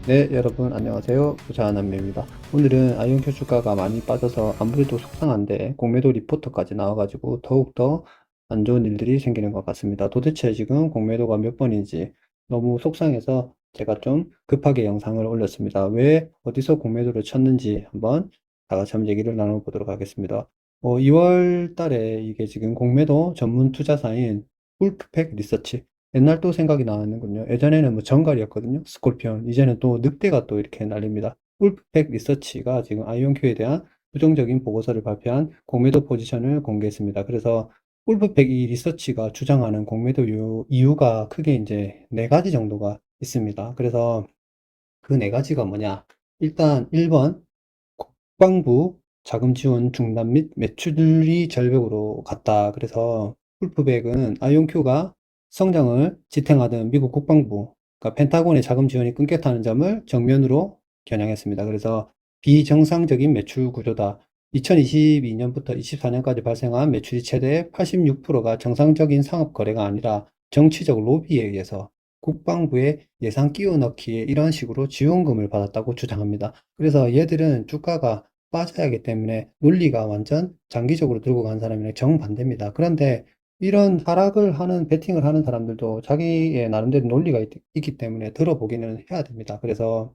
네, 여러분 안녕하세요. 부자남매입니다. 오늘은 아이온큐 주가가 많이 빠져서 아무래도 속상한데 공매도 리포트까지 나와가지고 더욱더 안 좋은 일들이 생기는 것 같습니다. 도대체 지금 공매도가 몇 번인지 너무 속상해서 제가 좀 급하게 영상을 올렸습니다. 왜 어디서 공매도를 쳤는지 한번 다 같이 한번 얘기를 나눠보도록 하겠습니다. 2월 달에 이게 지금 공매도 전문 투자사인 울프팩 리서치, 옛날 또 생각이 나는군요. 예전에는 뭐 정갈이었거든요. 스콜피온. 이제는 또 늑대가 또 이렇게 날립니다. 울프팩 리서치가 지금 아이온큐에 대한 부정적인 보고서를 발표한 공매도 포지션을 공개했습니다. 그래서 울프팩 이 리서치가 주장하는 공매도 이유가 크게 이제 네 가지 정도가 있습니다. 그래서 그 네 가지가 뭐냐? 일단 1번, 국방부 자금 지원 중단 및 매출이 절벽으로 갔다. 그래서 풀프백은 아이온큐가 성장을 지탱하던 미국 국방부, 그러니까 펜타곤의 자금 지원이 끊겼다는 점을 정면으로 겨냥했습니다. 그래서 비정상적인 매출 구조다. 2022년부터 24년까지 발생한 매출이 최대 86%가 정상적인 상업 거래가 아니라 정치적 로비에 의해서 국방부의 예산 끼워 넣기에 이런 식으로 지원금을 받았다고 주장합니다. 그래서 얘들은 주가가 빠져야 하기 때문에 논리가 완전 장기적으로 들고 간 사람이랑 정반대입니다. 그런데 이런 하락을 하는, 베팅을 하는 사람들도 자기의 나름대로 논리가 기 때문에 들어보기는 해야 됩니다. 그래서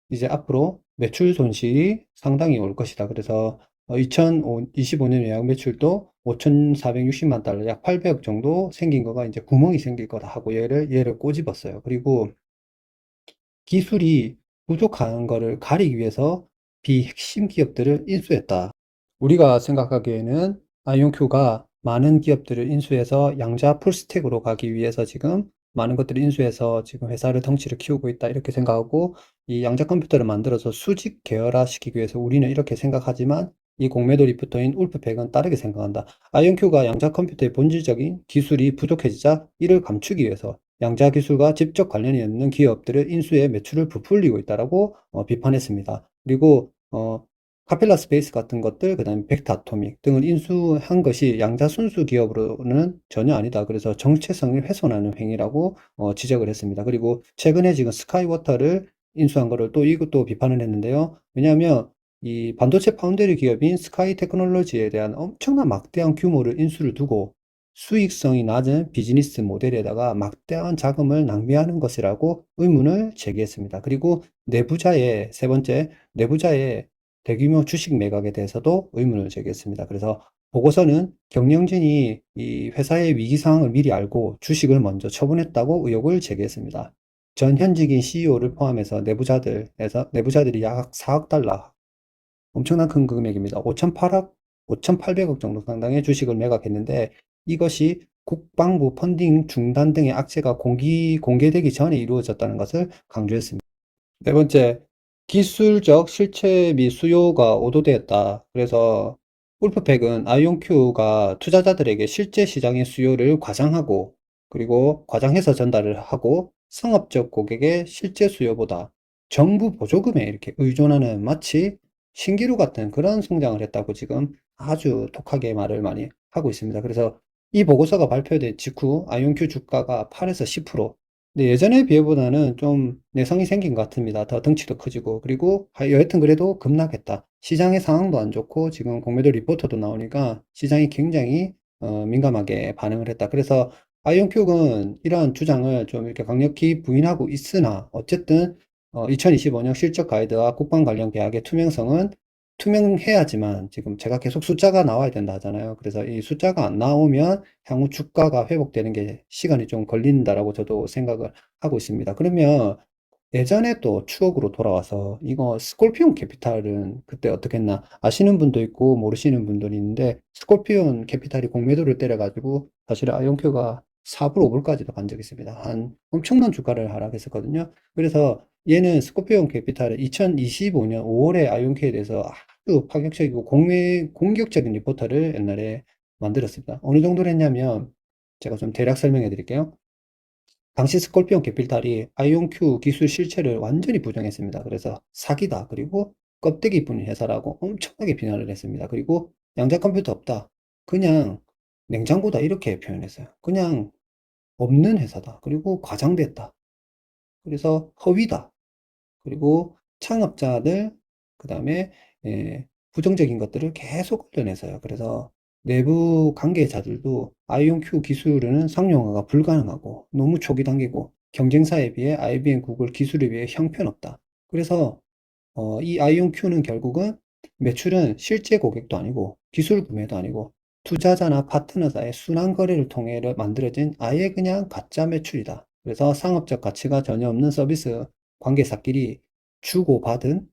이제 앞으로 매출 손실이 상당히 올 것이다. 그래서 2025년 예약 매출도 5,460만 달러, 약 800억 정도 생긴 거가 이제 구멍이 생길 거다 하고 얘를 꼬집었어요. 그리고 기술이 부족한 거를 가리기 위해서 비핵심 기업들을 인수했다. 우리가 생각하기에는 아이온큐가 많은 기업들을 인수해서 양자 풀스택으로 가기 위해서 지금 많은 것들을 인수해서 지금 회사를 덩치를 키우고 있다 이렇게 생각하고, 이 양자 컴퓨터를 만들어서 수직 계열화 시키기 위해서 우리는 이렇게 생각하지만 이 공매도 리포터인 울프팩은 다르게 생각한다. 아이온큐가 양자 컴퓨터의 본질적인 기술이 부족해지자 이를 감추기 위해서 양자 기술과 직접 관련이 있는 기업들을 인수해 매출을 부풀리고 있다라고 비판했습니다. 그리고 카필라 스페이스 같은 것들, 그 다음에 벡터 아토믹 등을 인수한 것이 양자 순수 기업으로는 전혀 아니다. 그래서 정체성을 훼손하는 행위라고 지적을 했습니다. 그리고 최근에 지금 스카이워터를 인수한 거를 또 이것도 비판을 했는데요. 왜냐하면 이 반도체 파운드리 기업인 스카이 테크놀로지에 대한 엄청난 막대한 규모를 인수를 두고 수익성이 낮은 비즈니스 모델에다가 막대한 자금을 낭비하는 것이라고 의문을 제기했습니다. 그리고 내부자의 세 번째, 내부자의 대규모 주식 매각에 대해서도 의문을 제기했습니다. 그래서 보고서는 경영진이 이 회사의 위기 상황을 미리 알고 주식을 먼저 처분했다고 의혹을 제기했습니다. 전 현직인 CEO를 포함해서 내부자들이 약 4억 달러, 엄청난 큰 금액입니다. 5,800억 정도 상당의 주식을 매각했는데 이것이 국방부 펀딩 중단 등의 악재가 공개되기 전에 이루어졌다는 것을 강조했습니다. 네 번째, 기술적 실체 및 수요가 오도되었다. 그래서 울프팩은 아이온큐가 투자자들에게 실제 시장의 수요를 과장하고, 그리고 과장해서 전달을 하고 상업적 고객의 실제 수요보다 정부 보조금에 이렇게 의존하는 마치 신기루 같은 그런 성장을 했다고 지금 아주 독하게 말을 많이 하고 있습니다. 그래서 이 보고서가 발표된 직후 아이온큐 주가가 8에서 10%, 근데 예전에 비해보다는 좀 내성이 생긴 것 같습니다. 더 덩치도 커지고, 그리고 여하튼 그래도 급락했다. 시장의 상황도 안 좋고 지금 공매도 리포터도 나오니까 시장이 굉장히 민감하게 반응을 했다. 그래서 아이온큐는 이러한 주장을 좀 이렇게 강력히 부인하고 있으나 어쨌든 2025년 실적 가이드와 국방 관련 계약의 투명성은 투명해야지만, 지금 제가 계속 숫자가 나와야 된다 하잖아요. 그래서 이 숫자가 안 나오면 향후 주가가 회복되는 게 시간이 좀 걸린다라고 저도 생각을 하고 있습니다. 그러면 예전에 또 추억으로 돌아와서 이거 스콜피온 캐피탈은 그때 어떻게 했나 아시는 분도 있고 모르시는 분들이 있는데, 스콜피온 캐피탈이 공매도를 때려가지고 사실 아이온큐가 4불, 5불까지도 간 적이 있습니다. 한 엄청난 주가를 하락했었거든요. 그래서 얘는 스콜피온 캐피탈은 2025년 5월에 아이온큐에 대해서 아주 파격적이고 공격적인 리포터를 옛날에 만들었습니다. 어느 정도로 했냐면 제가 좀 대략 설명해 드릴게요. 당시 스콜피온 캐피탈이 아이온큐 기술 실체를 완전히 부정했습니다. 그래서 사기다. 그리고 껍데기 뿐인 회사라고 엄청나게 비난을 했습니다. 그리고 양자 컴퓨터 없다. 그냥 냉장고다. 이렇게 표현했어요. 그냥 없는 회사다. 그리고 과장됐다. 그래서 허위다. 그리고 창업자들, 그 다음에 부정적인 것들을 계속 올려내서요. 그래서 내부 관계자들도 아이온큐 기술은 상용화가 불가능하고 너무 초기 단계고 경쟁사에 비해 IBM, 구글 기술에 비해 형편없다. 그래서 이 아이온큐는 결국은 매출은 실제 고객도 아니고 기술 구매도 아니고 투자자나 파트너사의 순환 거래를 통해 만들어진 아예 그냥 가짜 매출이다. 그래서 상업적 가치가 전혀 없는 서비스 관계사끼리 주고받은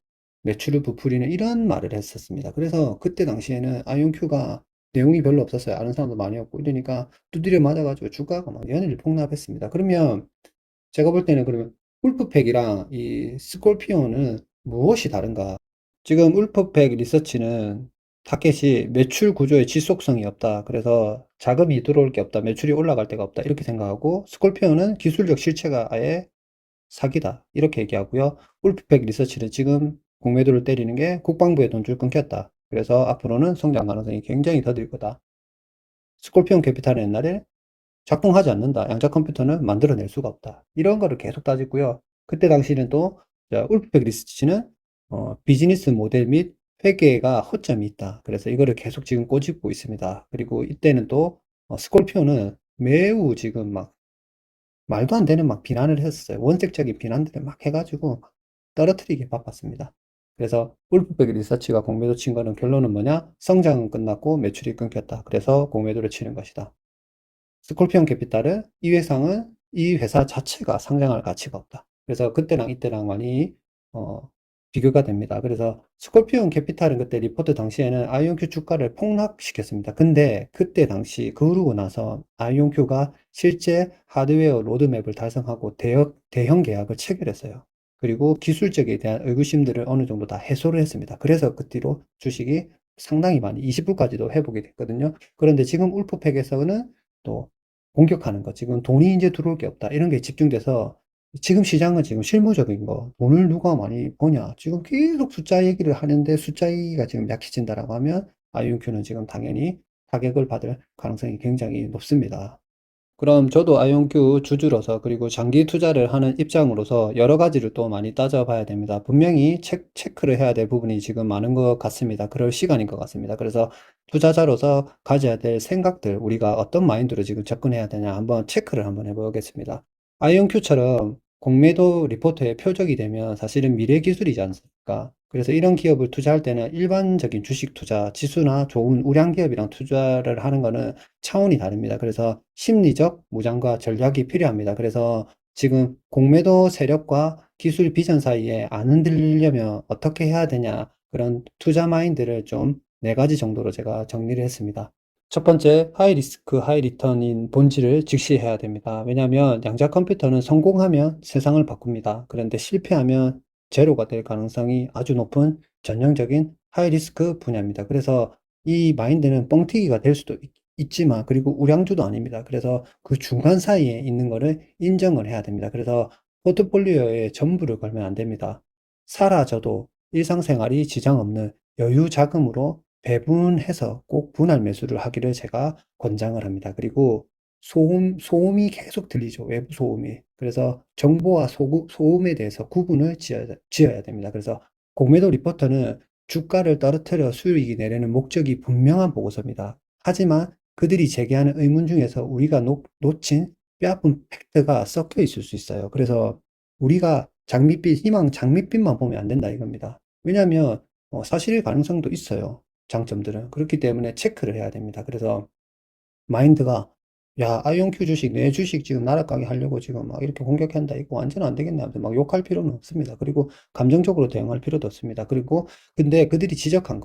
매출을 부풀리는 이런 말을 했었습니다. 그래서 그때 당시에는 아이온큐가 내용이 별로 없었어요. 아는 사람도 많이 없고 이러니까 두드려 맞아가지고 주가가 막 연일 폭락했습니다. 그러면 제가 볼 때는 그러면 울프팩이랑 이 스콜피오는 무엇이 다른가? 지금 울프팩 리서치는 타겟이 매출 구조의 지속성이 없다. 그래서 자금이 들어올 게 없다. 매출이 올라갈 데가 없다. 이렇게 생각하고 스콜피오는 기술적 실체가 아예 사기다. 이렇게 얘기하고요. 울프팩 리서치는 지금 공매도를 때리는 게 국방부의 돈줄 끊겼다. 그래서 앞으로는 성장 가능성이 굉장히 더딜 거다. 스콜피온 캐피탈은 옛날에 작동하지 않는다. 양자 컴퓨터는 만들어낼 수가 없다. 이런 거를 계속 따지고요. 그때 당시는 또 울프백 리서치는 비즈니스 모델 및 회계가 허점이 있다. 그래서 이거를 계속 지금 꼬집고 있습니다. 그리고 이때는 또 스콜피오는 매우 지금 막 말도 안 되는 막 비난을 했었어요. 원색적인 비난들을 막 해가지고 막 떨어뜨리기 바빴습니다. 그래서 울프백 리서치가 공매도 친 거는 결론은 뭐냐? 성장은 끝났고 매출이 끊겼다. 그래서 공매도를 치는 것이다. 스콜피온 캐피탈은 이 회사 자체가 상장할 가치가 없다. 그래서 그때랑 이때랑 많이 비교가 됩니다. 그래서 스콜피온 캐피탈은 그때 리포트 당시에는 아이온큐 주가를 폭락시켰습니다. 근데 그때 당시 그러고 나서 아이온큐가 실제 하드웨어 로드맵을 달성하고 대형 계약을 체결했어요. 그리고 기술적에 대한 의구심들을 어느 정도 다 해소를 했습니다. 그래서 그 뒤로 주식이 상당히 많이 20불까지도 회복이 됐거든요. 그런데 지금 울프팩에서는 또 공격하는 거, 지금 돈이 이제 들어올 게 없다. 이런 게 집중돼서 지금 시장은 지금 실무적인 거, 돈을 누가 많이 버냐. 지금 계속 숫자 얘기를 하는데 숫자 얘기가 지금 약해진다라고 하면 아이온큐는 지금 당연히 타격을 받을 가능성이 굉장히 높습니다. 그럼 저도 아이온큐 주주로서 그리고 장기 투자를 하는 입장으로서 여러 가지를 또 많이 따져봐야 됩니다. 분명히 체크를 해야 될 부분이 지금 많은 것 같습니다. 그럴 시간인 것 같습니다. 그래서 투자자로서 가져야 될 생각들, 우리가 어떤 마인드로 지금 접근해야 되냐 한번 체크를 한번 해보겠습니다. 아이온큐처럼 공매도 리포트에 표적이 되면 사실은 미래 기술이지 않습니까? 그래서 이런 기업을 투자할 때는 일반적인 주식 투자, 지수나 좋은 우량 기업이랑 투자를 하는 거는 차원이 다릅니다. 그래서 심리적 무장과 전략이 필요합니다. 그래서 지금 공매도 세력과 기술 비전 사이에 안 흔들리려면 어떻게 해야 되냐, 그런 투자 마인드를 좀 네 가지 정도로 제가 정리를 했습니다. 첫 번째, 하이 리스크, 하이 리턴인 본질을 직시해야 됩니다. 왜냐하면 양자 컴퓨터는 성공하면 세상을 바꿉니다. 그런데 실패하면 제로가 될 가능성이 아주 높은 전형적인 하이 리스크 분야입니다. 그래서 이 마인드는 뻥튀기가 될 수도 있지만, 그리고 우량주도 아닙니다. 그래서 그 중간 사이에 있는 거를 인정을 해야 됩니다. 그래서 포트폴리오에 전부를 걸면 안 됩니다. 사라져도 일상생활이 지장 없는 여유 자금으로 배분해서 꼭 분할 매수를 하기를 제가 권장을 합니다. 그리고 소음이 계속 들리죠. 외부 소음이. 그래서 정보와 소음에 대해서 구분을 지어야 됩니다. 그래서 공매도 리포터는 주가를 떨어뜨려 수익이 내려는 목적이 분명한 보고서입니다. 하지만 그들이 제기하는 의문 중에서 우리가 놓친 뼈아픈 팩트가 섞여 있을 수 있어요. 그래서 우리가 희망 장밋빛만 보면 안 된다 이겁니다. 왜냐하면 사실일 가능성도 있어요. 장점들은. 그렇기 때문에 체크를 해야 됩니다. 그래서 마인드가 야, 아이온큐 주식, 내 주식 지금 날아가게 하려고 지금 막 이렇게 공격한다. 이거 완전 안 되겠네. 하면서 막 욕할 필요는 없습니다. 그리고 감정적으로 대응할 필요도 없습니다. 그리고 근데 그들이 지적한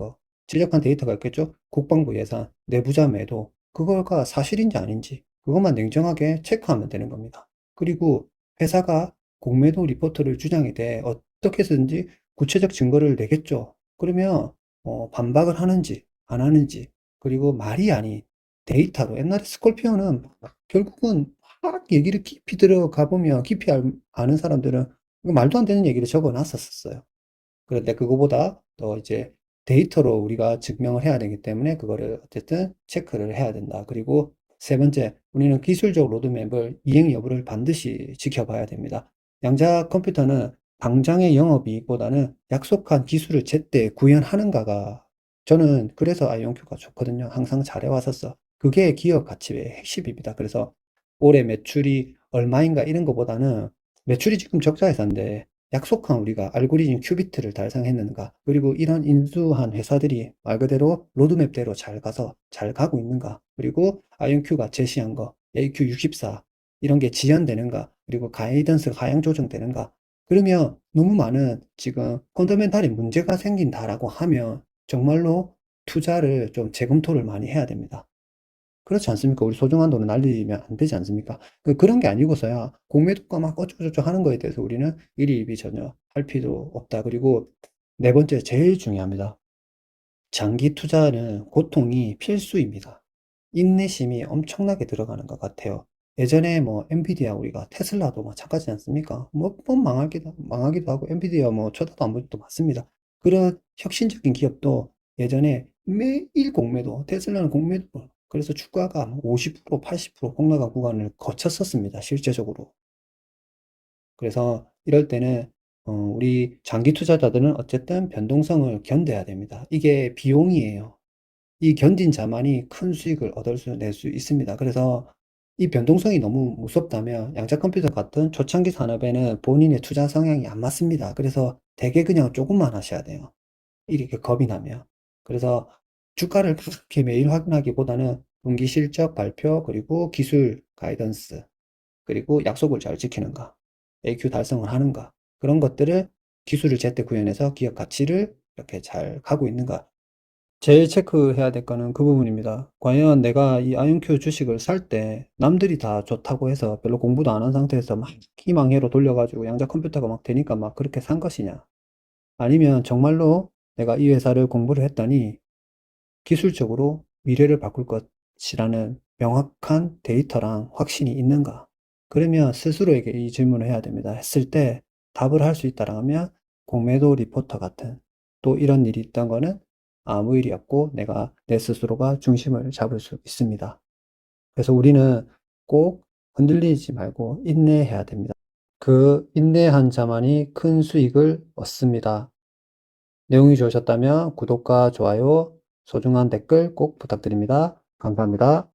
데이터가 있겠죠? 국방부 예산, 내부자 매도, 그거가 사실인지 아닌지, 그것만 냉정하게 체크하면 되는 겁니다. 그리고 회사가 공매도 리포트를 주장에 대해 어떻게 해서든지 구체적 증거를 내겠죠. 그러면 반박을 하는지 안 하는지, 그리고 말이 아닌 데이터로. 옛날에 스콜피오는 결국은 막 얘기를 깊이 들어가 보면 아는 사람들은 이거 말도 안 되는 얘기를 적어 놨었어요. 그런데 그거보다 더 이제 데이터로 우리가 증명을 해야 되기 때문에 그거를 어쨌든 체크를 해야 된다. 그리고 세 번째, 우리는 기술적 로드맵을 이행 여부를 반드시 지켜봐야 됩니다. 양자 컴퓨터는 당장의 영업이익보다는 약속한 기술을 제때 구현하는가가, 저는 그래서 아이온큐가 좋거든요. 항상 잘해왔었어. 그게 기업 가치의 핵심입니다. 그래서 올해 매출이 얼마인가 이런 거보다는, 매출이 지금 적자 회사인데 약속한 우리가 알고리즘 큐비트를 달성했는가, 그리고 이런 인수한 회사들이 말 그대로 로드맵대로 잘 가서 잘 가고 있는가, 그리고 아이온큐가 제시한 거 AQ64 이런 게 지연되는가, 그리고 가이던스가 하향 조정되는가. 그러면 너무 많은 지금 펀더멘탈이 문제가 생긴다라고 하면 정말로 투자를 좀 재검토를 많이 해야 됩니다. 그렇지 않습니까? 우리 소중한 돈을 날리면 안 되지 않습니까? 그런 게 아니고서야 공매도가 막 어쩌고저쩌고 하는 거에 대해서 우리는 일희일비 전혀 할 필요 없다. 그리고 네 번째, 제일 중요합니다. 장기 투자는 고통이 필수입니다. 인내심이 엄청나게 들어가는 것 같아요. 예전에 뭐 엔비디아, 우리가 테슬라도 마찬가지지 않습니까? 몇 번 망하기도 하고, 엔비디아 뭐 쳐다도 안 볼 때도 많습니다. 그런 혁신적인 기업도 예전에 매일 공매도, 테슬라는 공매도, 그래서 주가가 50%, 80% 폭락한 구간을 거쳤었습니다. 실제적으로. 그래서 이럴 때는 우리 장기 투자자들은 어쨌든 변동성을 견뎌야 됩니다. 이게 비용이에요. 이 견딘 자만이 큰 수익을 낼 수 있습니다. 그래서 이 변동성이 너무 무섭다면 양자 컴퓨터 같은 초창기 산업에는 본인의 투자 성향이 안 맞습니다. 그래서 되게 그냥 조금만 하셔야 돼요. 이렇게 겁이 나면. 그래서 주가를 그렇게 매일 확인하기보다는 분기 실적 발표, 그리고 기술 가이던스, 그리고 약속을 잘 지키는가, AQ 달성을 하는가, 그런 것들을, 기술을 제때 구현해서 기업 가치를 이렇게 잘 가고 있는가. 제일 체크해야 될 거는 그 부분입니다. 과연 내가 이 아이온큐 주식을 살 때 남들이 다 좋다고 해서 별로 공부도 안 한 상태에서 막 희망회로 돌려가지고 양자 컴퓨터가 막 되니까 막 그렇게 산 것이냐? 아니면 정말로 내가 이 회사를 공부를 했더니 기술적으로 미래를 바꿀 것이라는 명확한 데이터랑 확신이 있는가? 그러면 스스로에게 이 질문을 해야 됩니다. 했을 때 답을 할 수 있다라면 공매도 리포터 같은, 또 이런 일이 있던 거는 아무 일이 없고 내가 내 스스로가 중심을 잡을 수 있습니다. 그래서 우리는 꼭 흔들리지 말고 인내해야 됩니다. 그 인내한 자만이 큰 수익을 얻습니다. 내용이 좋으셨다면 구독과 좋아요, 소중한 댓글 꼭 부탁드립니다. 감사합니다.